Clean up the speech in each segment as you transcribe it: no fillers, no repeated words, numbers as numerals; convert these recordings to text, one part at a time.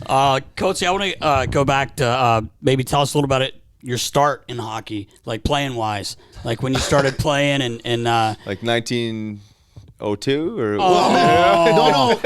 Coatesy, I want to go back to maybe tell us a little about your start in hockey, like playing wise, like when you started playing and like 1902 or no.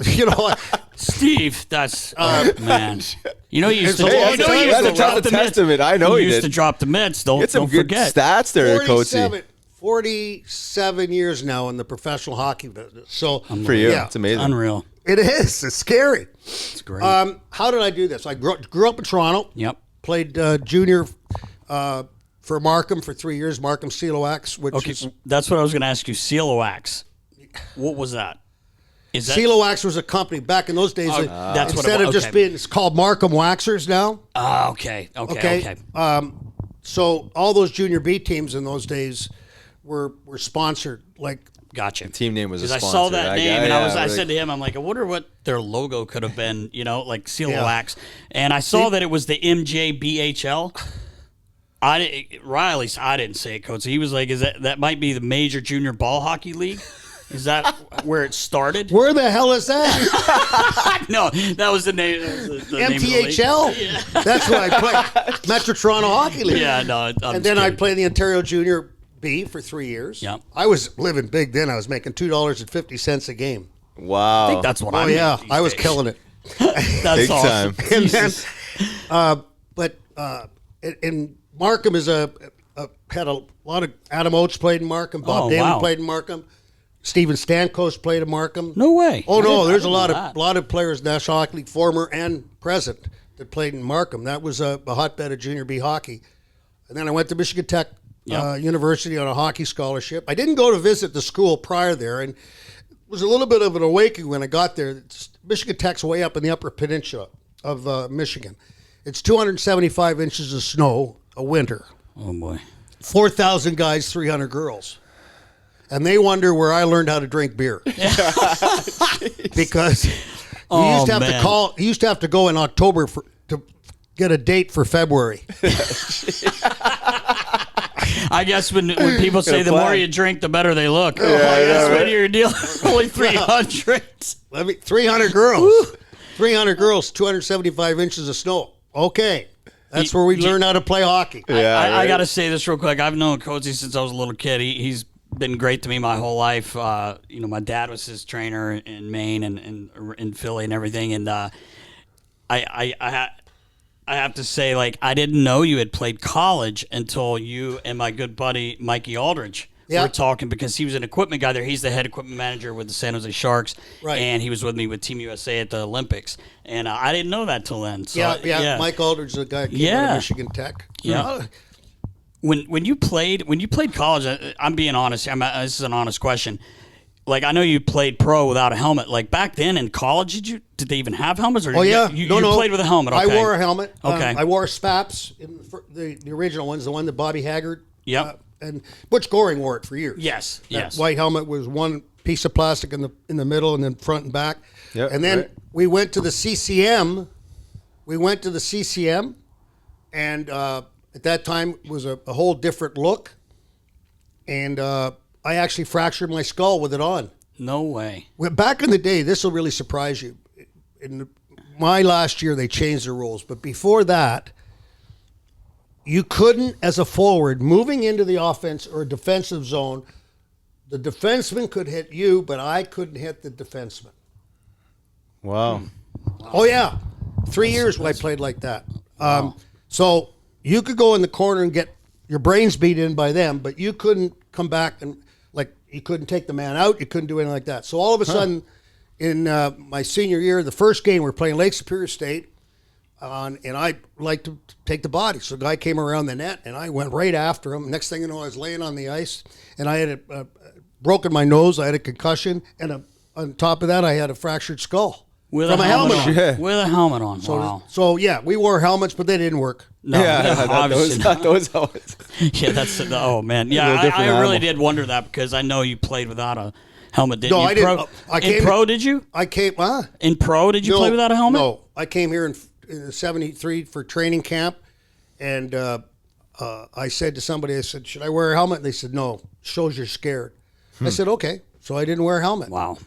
You know what? Steve, that's man. You know you used to. Hey, You know you used to drop the testament. mitts. I know you you used did. to drop the mitts. Don't Get some good forget. stats there, Coatesy. 47 years now in the professional hockey business. So For you, yeah, it's amazing. Unreal. it is. It's scary. It's great. How did I do this? I grew up in Toronto. Yep. Played junior for Markham for 3 years. Markham Siloax, which Okay, is that's what I was going to ask you. Siloax. What was that? Is that Siloax was a company back in those days. that's what it instead was. of just Okay. being, it's called Markham Waxers now. Okay. So all those junior B teams in those days were sponsored. Like, Gotcha. The team name was a Because I sponsor. saw that name and I really- said to him, I'm like, I wonder what their logo could have been, like Siloax. And I saw that it was the MJBHL. Riley, I didn't say it, Coach. He was like, "Is that might be the Major Junior Ball Hockey League? Is that where it started?" where the hell is that? No, that was the name. That was the name of the league. MTHL. That's what I played. Metro Toronto Hockey League. Yeah, no. And then I played the Ontario Junior B for 3 years. Yep. I was living big then. I was making $2.50 a game. Wow. I think that's what Oh, I'm. yeah. these I was days. killing it. That's Big awesome. time. And then, Jesus. and Markham is had a lot of Adam Oates played in Markham. Bob Oh, Daly wow. played in Markham. Steven Stamkos played in Markham. No way. Oh I no, didn't- there's I a didn't know lot of players, National Hockey League, former and present, that played in Markham. That was a hotbed of junior B hockey. And then I went to Michigan Tech University on a hockey scholarship. I didn't go to visit the school prior there, and it was a little bit of an awakening when I got there. Michigan Tech's way up in the Upper Peninsula of Michigan. It's 275 inches of snow a winter. Oh boy. 4,000 guys, 300 girls. And they wonder where I learned how to drink beer. Because you used to have to call. You used to have to go in October to get a date for February. I guess when people say the more you drink, the better they look. That's when you're dealing only 300. 300 girls. 300 girls, 275 inches of snow. Okay. That's where we learn how to play hockey. I got to say this real quick. I've known Coatesy since I was a little kid. He's been great to me my whole life. My dad was his trainer in Maine and in Philly and everything. And I have to say, like, I didn't know you had played college until you and my good buddy Mikey Aldridge were talking, because he was an equipment guy there. He's the head equipment manager with the San Jose Sharks, right? And he was with me with Team USA at the Olympics. And I didn't know that till then. So, yeah. Mike Aldridge is the guy who came out of Michigan Tech. Yeah. When you played college, I'm being honest. This is an honest question. Like, I know you played pro without a helmet. Like, back then in college, did they even have helmets? Or you played with a helmet? Okay. I wore a helmet. Okay. I wore Spaps, the original ones, the one that Bobby Haggard. Yep. And Butch Goring wore it for years. Yes. That white helmet was one piece of plastic in the middle, and then front and back. Yep, and then right. we went to the CCM. And at that time it was a whole different look. And I actually fractured my skull with it on. No way. Well, back in the day, this will really surprise you. In my last year, they changed the rules. But before that, you couldn't, as a forward, moving into the offense or defensive zone, the defenseman could hit you, but I couldn't hit the defenseman. Wow. Oh, yeah. 3 years I played like that. So you could go in the corner and get your brains beat in by them, but you couldn't come back and, like, you couldn't take the man out. You couldn't do anything like that. So all of a sudden, in my senior year, the first game, we're playing Lake Superior State, and I like to take the body. So the guy came around the net, and I went right after him. Next thing you know, I was laying on the ice, and I had broken my nose. I had a concussion, and on top of that, I had a fractured skull. With From a helmet on. Shit. With a helmet on. So, Wow. so yeah, we wore helmets, but they didn't work. No, obviously not. Those helmets. Yeah, that's oh man. Yeah, They're a different I really animal. did wonder that, because I know you played without a helmet. Didn't No, you? I didn't. In pro, did you? I came. In pro, did you play without a helmet? No, I came here in '73 for training camp, and I said to somebody, I said, "Should I wear a helmet?" And they said, "No, shows you're scared." I said, "Okay," so I didn't wear a helmet. Wow.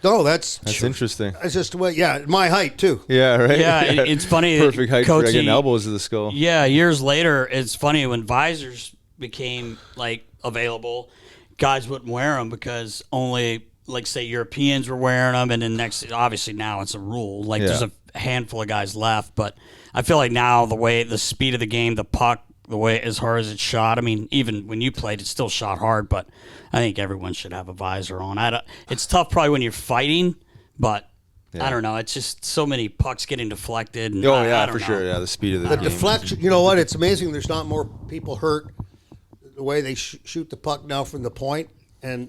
No, that's interesting. It's just my height too. Yeah, right. Yeah, it's funny. Perfect height for Coatesy, getting elbows to the skull. Yeah, years later, it's funny when visors became like available, guys wouldn't wear them because only, like, say, Europeans were wearing them, and then obviously now it's a rule. Like, there's a handful of guys left, but I feel like now the speed of the game, the puck, the way as hard as it's shot. I mean, even when you played, it still shot hard, but I think everyone should have a visor on. It's tough probably when you're fighting, but I don't know. It's just so many pucks getting deflected. And I don't know. Sure. Yeah, the speed of the game. Deflection. You know what? It's amazing. There's not more people hurt the way they shoot the puck now from the point, and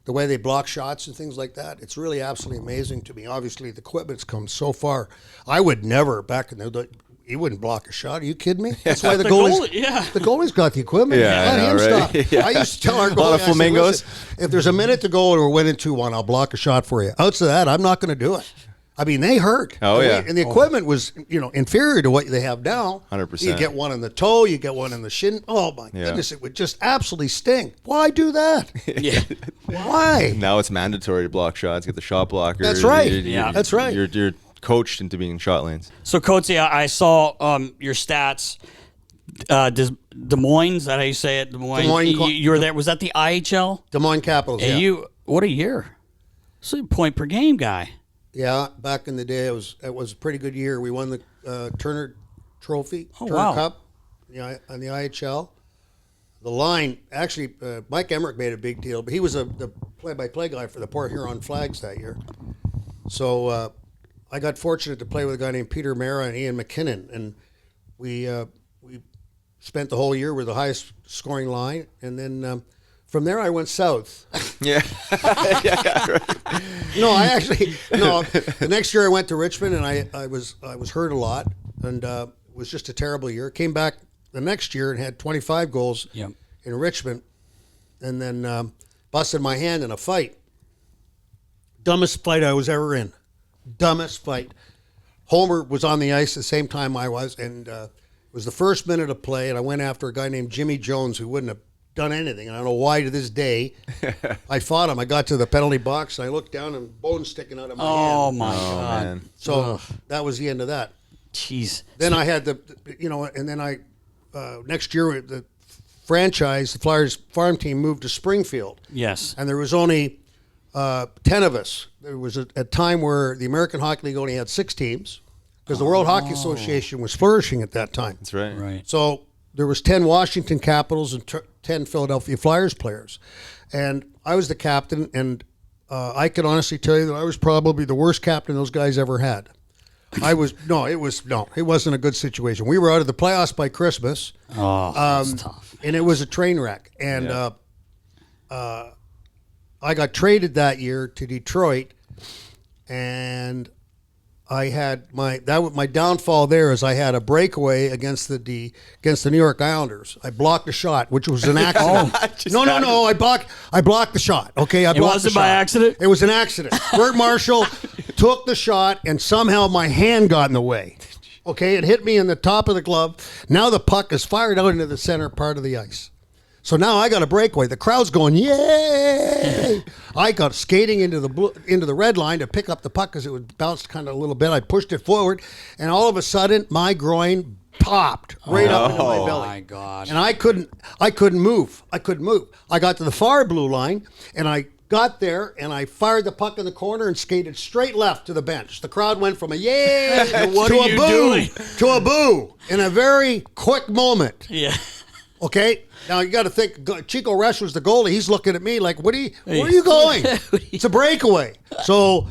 the way they block shots and things like that. It's really absolutely amazing to me. Obviously, the equipment's come so far. I would never back in the day. He wouldn't block a shot. Are you kidding me? That's why the goalie's got the equipment. Yeah, Let him right? stop. Yeah. I used to tell our goalie, A lot of flamingos. If there's a minute to go and we're winning 2-1, I'll block a shot for you. Outside of that, I'm not going to do it. I mean, they hurt. Oh, yeah. And the equipment was, inferior to what they have now. 100%. You get one in the toe, you get one in the shin. Oh, my goodness, it would just absolutely sting. Why do that? Yeah. Why? Now it's mandatory to block shots. Get the shot blocker. That's right. That's right. You're coached into being in shot lanes. So, Coatesy, I saw your stats. Des Moines, is that how you say it? Des Moines. You were there. Was that the IHL? Des Moines Capitals, What a year. So, point per game guy. Yeah, back in the day, it was a pretty good year. We won the Turner Trophy, Turner Cup, on the IHL. The line, actually, Mike Emmerich made a big deal, but he was the play-by-play guy for the Port Huron Flags that year. So I got fortunate to play with a guy named Peter Mara and Ian McKinnon, and we spent the whole year with the highest scoring line, and then from there I went south. Yeah. Right. The next year I went to Richmond, and I was hurt a lot, and it was just a terrible year. Came back the next year and had 25 goals in Richmond, and then busted my hand in a fight. Dumbest fight I was ever in. Dumbest fight. Homer was on the ice the same time I was, and it was the first minute of play, and I went after a guy named Jimmy Jones who wouldn't have done anything. And I don't know why to this day. I fought him. I got to the penalty box, and I looked down, and bones sticking out of my hand. Oh, my God. Man. So that was the end of that. Jeez. Then I had and then I, next year, the franchise, the Flyers farm team moved to Springfield. Yes. And there was only 10 of us. There was a time where the American Hockey League only had 6 teams because the World Hockey Association was flourishing at that time. That's right. Right. So there was 10 Washington Capitals and 10 Philadelphia Flyers players. And I was the captain, and I can honestly tell you that I was probably the worst captain those guys ever had. It wasn't a good situation. We were out of the playoffs by Christmas. Oh, that's tough. And it was a train wreck. And I got traded that year to Detroit, and I had my downfall there is I had a breakaway against the New York Islanders. I blocked a shot, which was an accident. No. I blocked the shot. Okay, It wasn't by accident? It was an accident. Bert Marshall took the shot, and somehow my hand got in the way. Okay, it hit me in the top of the glove. Now the puck is fired out into the center part of the ice. So now I got a breakaway. The crowd's going, yay! I got skating into the red line to pick up the puck because it was bounced kind of a little bit. I pushed it forward, and all of a sudden, my groin popped right up into my belly. Oh, my God. And I couldn't move. I got to the far blue line, and I got there, and I fired the puck in the corner and skated straight left to the bench. The crowd went from a yay to a boo in a very quick moment. Yeah. Okay, now you got to think. Chico Resch was the goalie. He's looking at me like, where are you going? It's a breakaway. So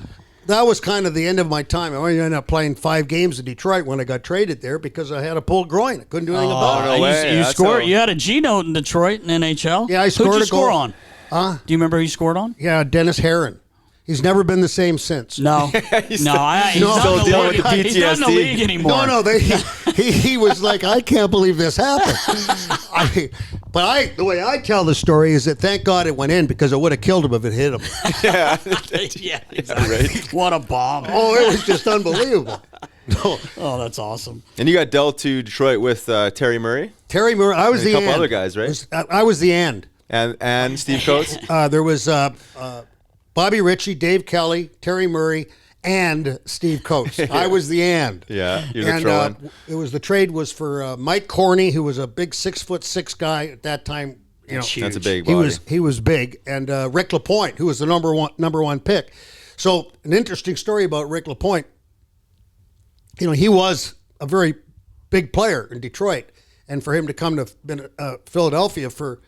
that was kind of the end of my time. I ended up playing 5 games in Detroit when I got traded there because I had a pulled groin. I couldn't do anything about it. No way. You scored. You had a G note in Detroit in NHL. Yeah, I scored Who'd you a goal. score on? Huh? Do you remember who you scored on? Yeah, Dennis Herron. He's never been the same since. No. He's still not dealing with the He's not in the PTSD. league anymore. No, he was like, I can't believe this happened. The way I tell the story is that thank God it went in because it would have killed him if it hit him. Yeah, exactly. Right. What a bomb. Oh, it was just unbelievable. No. Oh, that's awesome. And you got dealt to Detroit with Terry Murray Terry Murray, I was and the a couple end. other guys, right? I was the end. And Steve Coates. There was Bobby Ritchie, Dave Kelly, Terry Murray, and Steve Coates. I was the and. Yeah, you're the And throw-in. the trade was for Mike Corney, who was a big 6'6" guy at that time. You know, That's a big he body. was big, and Rick LaPointe, who was the number one pick. So an interesting story about Rick LaPointe. You know, he was a very big player in Detroit, and for him to come to Philadelphia for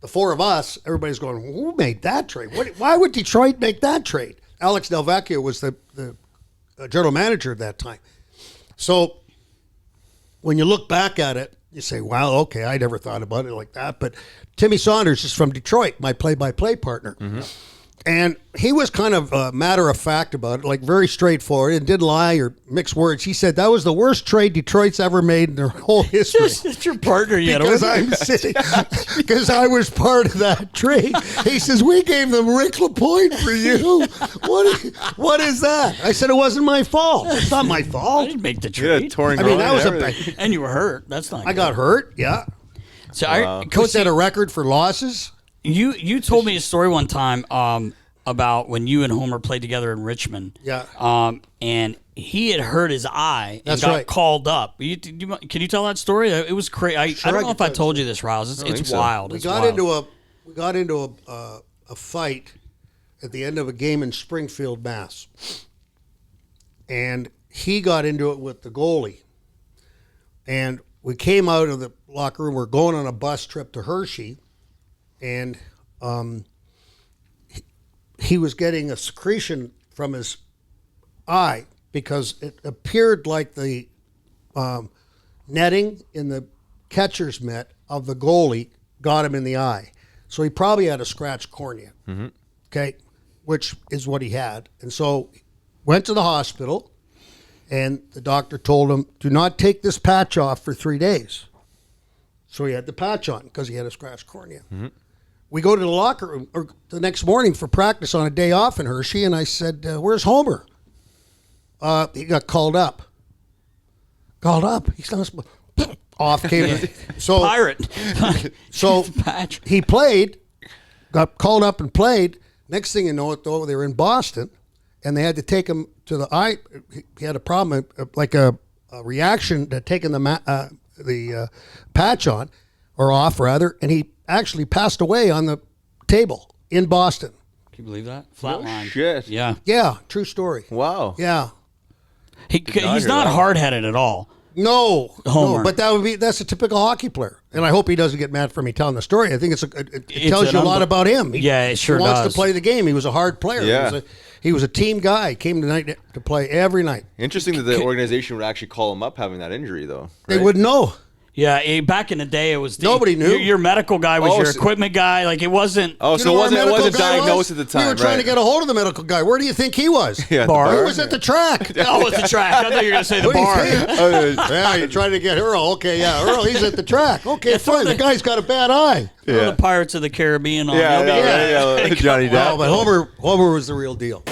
the four of us, everybody's going, "Who made that trade? Why would Detroit make that trade?" Alex Delvecchio was the general manager at that time. So when you look back at it, you say, "Wow, okay, I never thought about it like that." But Timmy Saunders is from Detroit, my play-by-play partner. And he was kind of matter of fact about it, like very straightforward, and didn't lie or mix words. He said that was the worst trade Detroit's ever made in their whole history. It's your partner, you Because because I was part of that trade. He says, "We gave them Rick LaPointe for you. What is that?" I said, "It wasn't my fault. It's not my I fault." didn't make the You had a trade. torn I mean, groin that was and a everything. And you were hurt. That's not I got hurt, yeah. So Coach set a record for losses. You told me a story one time about when you and Homer played together in Richmond. Yeah. And he had hurt his eye and That's got right. called up. Can you tell that story? It was crazy. I Sure, don't I know can if I tell told you you this, Riles. It's think so. wild. We It's got wild. into a fight at the end of a game in Springfield, Mass. And he got into it with the goalie. And we came out of the locker room. We're going on a bus trip to Hershey, and he was getting a secretion from his eye because it appeared like the netting in the catcher's mitt of the goalie got him in the eye. So he probably had a scratched cornea, okay, which is what he had. And so went to the hospital, and the doctor told him, "Do not take this patch off for 3 days." So he had the patch on because he had a scratched cornea. We go to the locker room or the next morning for practice on a day off in Hershey, and I said, "Where's Homer?" He got called up. Called up. He's not supposed. Off came. So Pirate. so Patch. he played, got called up and played. Next thing you know, it though, they were in Boston, and they had to take him to the eye. He had a problem, like a reaction to taking the patch on, or off rather, and he actually passed away on the table in Boston. Can you believe that? Flatline. Shit. Yeah. Yeah, true story. Wow. Yeah. He's hear not that. hard-headed at all. No, Homer. no, but that's a typical hockey player, and I hope he doesn't get mad for me telling the story. I think it tells an you a lot about him. Yeah, it sure he wants does. to play the game. He was a hard player. Yeah. He was a team guy. Came tonight to play every night. Interesting that the organization would actually call him up having that injury, though. They right? wouldn't know. Yeah, back in the day, it was Nobody knew. Your medical guy was Oh, your so- equipment guy. Like it wasn't. Oh, You so know where our it wasn't medical guy diagnosed was? at the time. We were trying to right. get a hold of the medical guy. Where do you think he was? Yeah, at the Bar. He bar. was at the track. Oh, it's the track. I thought you were going to say the What do you bar. think? Oh, Yeah, you're trying to get Earl. Okay, yeah, Earl, he's at the track. Okay, throw fine. The guy's got a bad eye. Throw the Pirates of the Caribbean on. Yeah, He'll be- yeah, Johnny Depp. Oh, but Homer was the real deal.